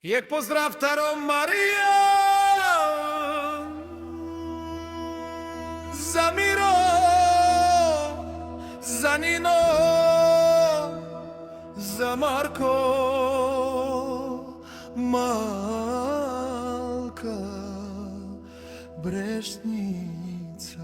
Як поздрав Таро Мария за Миро, за Нино, за Марко, малка Брешница.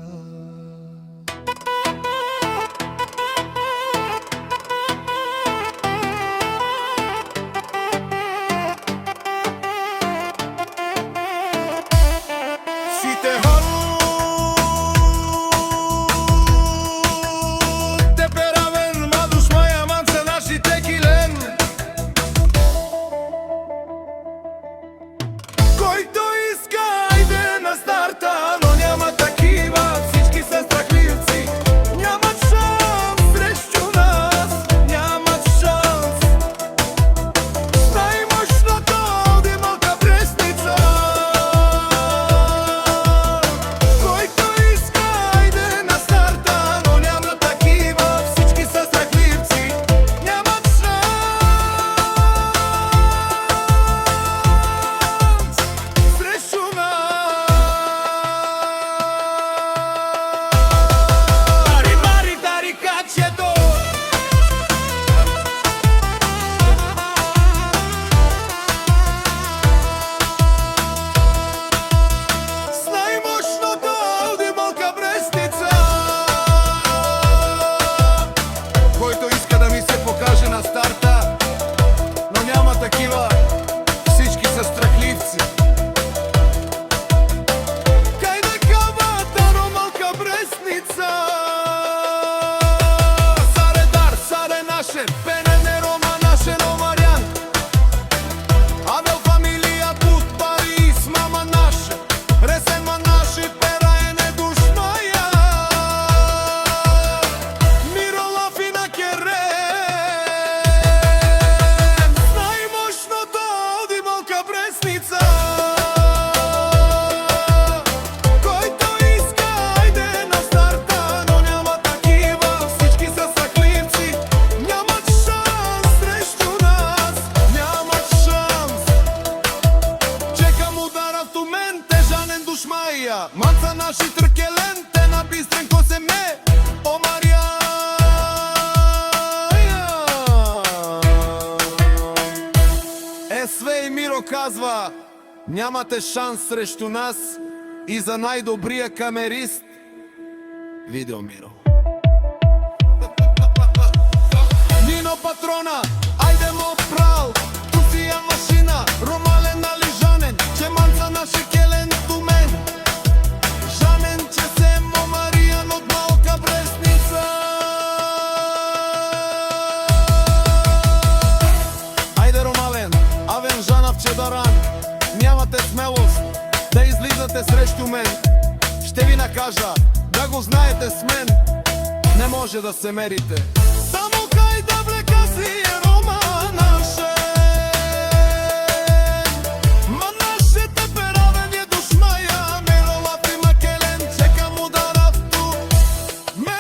Който иска, айде на старта, но няма такива, всички са страхливци. Нямат шанс срещу нас, нямат шанс. Най-мощната одималка Брешница. Който иска, айде на старта, но няма такива, всички са страхливци. Нямат шанс. Такива, всички са страхливци. Кай да кава Таро малка Брешница. Саре дар, саре наше, пенене Рома наше номарян. Авел фамилия тут Парис, мама наше, ресен ма наши, пера е не душмая. Миро лафина кере. Който иска, айде на старта, но няма такива, всички са страхливци. Нямат шанс срещу нас, нямат шанс. Чекам удара в тумен, тежанен душмая. Манца наши тръкелен, те на бистрен косеме. О, Мария! Све и Миро казва: нямате шанс срещу нас и за най-добрия камерист Видео Миро. Нино патрона, айде мо прал, ту си я машина, Ромален али Жанен, че манца наше келен ту мен. Жанен, че се мо Мариjan от малка Брешница. Айде Ромален, Авен Жанав Чедаран, нямате смелост да излизате срещу мен. Ще ви накажа да го знаете с мен, не може да се мерите. Само кай да влека си е Рома наше. Ма наше те перавен е душмая. Миро лапи макелен, чекам удара в ту мен.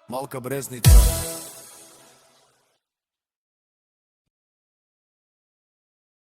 Малка Брешница.